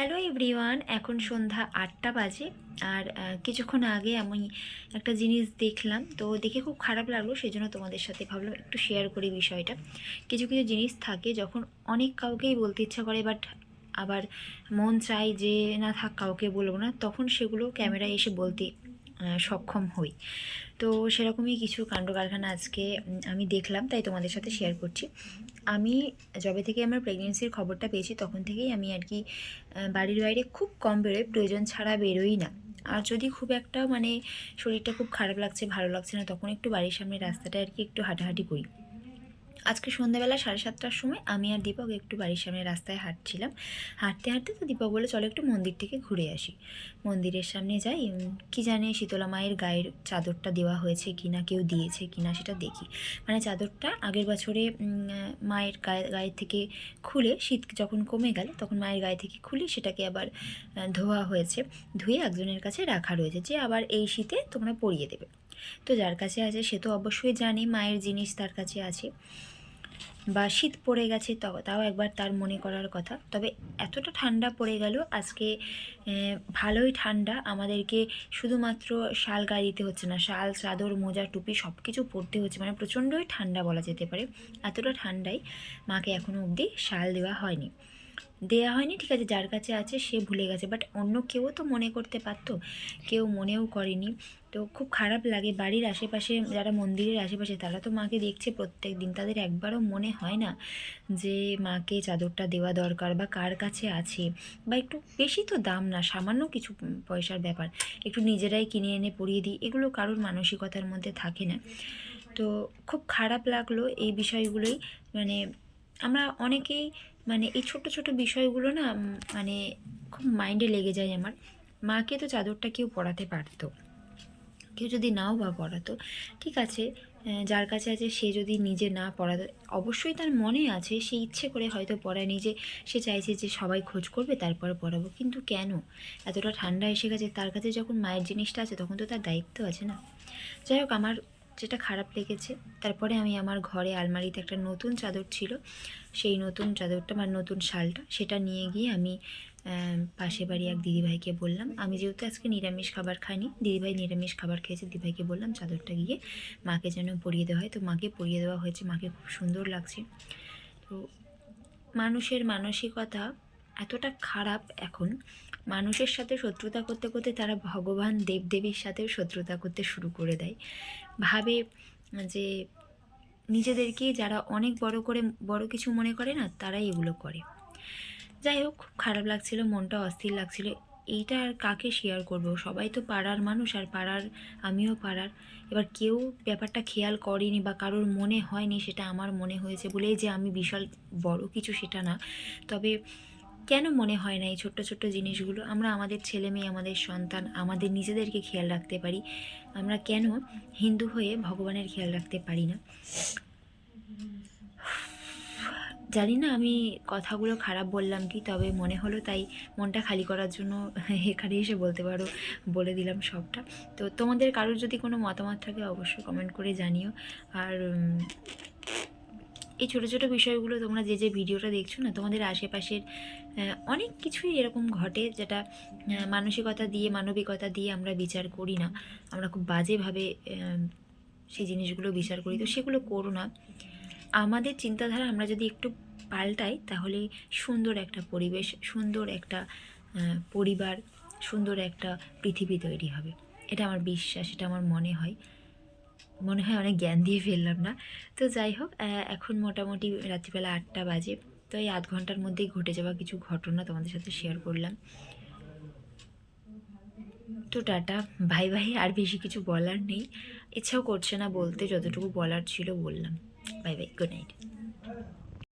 Hello everyone, এখন সন্ধ্যা ৮টা বাজে। আর কিছুক্ষণ আগে আমি একটা জিনিস দেখলাম, তো দেখে খুব খারাপ লাগলো, সেই জন্য তোমাদের সাথে ভাবলাম একটু শেয়ার করি বিষয়টা। কিছু কিছু জিনিস থাকে যখন অনেক কাউকেই বলতে ইচ্ছা করে, বাট আবার মন চায় যে না থাক, কাউকে বলবো না, তখন সেগুলো ক্যামেরায় এসে বলতে সক্ষম হই। তো সেরকমই কিছু কাণ্ড কারখানা আজকে আমি দেখলাম, তাই তোমাদের সাথে শেয়ার করছি। আমি যবে থেকে আমার প্রেগনেন্সির খবরটা পেয়েছি তখন থেকেই আমি আর কি বাড়ির বাইরে খুব কম বেরোই, প্রয়োজন ছাড়া বেরোই না। আর যদি খুব একটা শরীরটা খুব খারাপ লাগছে, ভালো লাগছে না, তখন একটু বাড়ির সামনে রাস্তাটা আর কি একটু হাঁটাহাঁটি করি। আজকে সন্ধ্যাবেলা 7:30টার সময় আমি আর দীপক একটু বাড়ির সামনে রাস্তায় হাঁটছিলাম। হাঁটতে হাঁটতে তো দীপক বলে চলো একটু মন্দির থেকে ঘুরে আসি। মন্দিরের সামনে যাই, কি জানে শীতলা মায়ের গায়ের চাদরটা দেওয়া হয়েছে কিনা, কেউ দিয়েছে কিনা সেটা দেখি। চাদরটা আগের বছরে মায়ের গায়ের থেকে খুলে, শীত যখন কমে গেল তখন মায়ের গায়ে থেকে খুলে সেটাকে আবার ধোয়া হয়েছে, ধুয়ে একজনের কাছে রাখা রয়েছে যে আবার এই শীতে তোমরা পরিয়ে দেবে। তো যার কাছে আছে সে তো অবশ্যই জানে মায়ের জিনিস তার কাছে আছে, বা শীত পড়ে গেছে তাও একবার তার মনে করার কথা। তবে এতটা ঠান্ডা পড়ে গেল আজকে, ভালোই ঠান্ডা, আমাদেরকে শুধুমাত্র শাল গায়ে দিতে হচ্ছে না, শাল, চাদর, মোজা, টুপি সব কিছু পরতে হচ্ছে, প্রচণ্ডই ঠান্ডা বলা যেতে পারে। এতটা ঠান্ডায় মাকে এখনও অবধি শাল দেওয়া হয়নি। ঠিক আছে, যার কাছে আছে সে ভুলে গেছে, বাট অন্য কেউ তো মনে করতে পারতো, কেউ মনেও করেনি। তো খুব খারাপ লাগে। বাড়ির আশেপাশে যারা মন্দিরের আশেপাশে তারা তো মাকে দেখছে প্রত্যেক দিন, তাদের একবারও মনে হয় না যে মাকে চাদরটা দেওয়া দরকার, বা কার কাছে আছে, বা একটু বেশি তো দাম না, সামান্য কিছু পয়সার ব্যাপার, একটু নিজেরাই কিনে এনে পরিয়ে দিই, এগুলো কারোর মানসিকতার মধ্যে থাকে না। তো খুব খারাপ লাগলো এই বিষয়গুলোই। আমরা অনেকেই এই ছোট ছোট বিষয়গুলো না খুব মাইন্ডে লেগে যায় আমার। মাকে তো চাদরটা কেউ পরাতে পারতো, কেউ যদি নাও বা পড়াতো, ঠিক আছে, যার কাছে আছে সে যদি নিজে না পড়াতো, অবশ্যই তার মনে আছে, সে ইচ্ছে করে হয়তো পড়ায়নি, যে সে চাইছে যে সবাই খোঁজ করবে তারপরে পড়াবো, কিন্তু কেন এতটা ঠান্ডা এসে গেছে, তার কাছে যখন মায়ের জিনিসটা আছে তখন তো তার দায়িত্ব আছে না। যাই হোক, আমার যেটা খারাপ লেগেছে, তারপরে আমি আমার ঘরে আলমারিতে একটা নতুন চাদর ছিল, সেই নতুন চাদরটা নতুন শালটা সেটা নিয়ে গিয়ে আমি পাশে বাড়ি এক দিদিভাইকে বললাম, আমি যেহেতু আজকে নিরামিষ খাবার খাইনি, দিদিভাই নিরামিষ খাবার খেয়েছে, দিদিভাইকে বললাম চাদরটা গিয়ে মাকে যেন পরিয়ে দেওয়া হয়। তো মাকে পরিয়ে দেওয়া হয়েছে, মাকে খুব সুন্দর লাগছে। তো মানুষের মানসিকতা এতটা খারাপ এখন, মানুষের সাথে শত্রুতা করতে করতে তারা ভগবান দেবদেবীর সাথেও শত্রুতা করতে শুরু করে দেয়। ভাবে যে নিজেদেরকে যারা অনেক বড় কিছু মনে করে না, তারাই এগুলো করে। যাই হোক, খুব খারাপ লাগছিল, মনটা অস্থির লাগছিল। এইটা আর কাকে শেয়ার করব, সবাই তো পাড়ার মানুষ, আর আমিও পাড়ার। এবার কেউ ব্যাপারটা খেয়াল করেনি বা কারোর মনে হয়নি, সেটা আমার মনে হয়েছে বলেই যে আমি বিশাল বড় কিছু সেটা না। তবে কেন মনে হয় না এই ছোট্ট ছোট্ট জিনিসগুলো? আমরা আমাদের ছেলে মেয়ে, আমাদের সন্তান, আমাদের নিজেদেরকে খেয়াল রাখতে পারি, আমরা কেন হিন্দু হয়ে ভগবানের খেয়াল রাখতে পারি না? জানি না আমি কথাগুলো খারাপ বললাম কি, তবে মনে হলো তাই মনটা খালি করার জন্য এখানে এসে বলে দিলাম সবটা। তো তোমাদের কারোর যদি কোনো মতামত থাকে অবশ্যই কমেন্ট করে জানিও। আর এই ছোটো ছোটো বিষয়গুলো তোমরা যে ভিডিওটা দেখছো না, তোমাদের আশেপাশের অনেক কিছুই এরকম ঘটে, যেটা মানবিকতা দিয়ে আমরা বিচার করি না, আমরা খুব বাজেভাবে সেই জিনিসগুলো বিচার করি। তো সেগুলো করো না। আমাদের চিন্তাধারা আমরা যদি একটু পাল্টাই, তাহলে সুন্দর একটা পরিবেশ, সুন্দর একটা পরিবার, সুন্দর একটা পৃথিবী তৈরি হবে। এটা আমার বিশ্বাস, এটা আমার মনে হয়। অনেক জ্ঞান দিয়ে ফেললাম না? তো যাই হোক, এখন মোটামুটি রাত্রিবেলা 8টা বাজে। তো এই আধ ঘন্টার মধ্যেই ঘটে যাওয়া কিছু ঘটনা তোমাদের সাথে শেয়ার করলাম। তো টাটা, বাই বাই। আর বেশি কিছু বলার নেই, ইচ্ছাও করছে না বলতে, যতটুকু বলার ছিল বললাম। Bye bye, good night.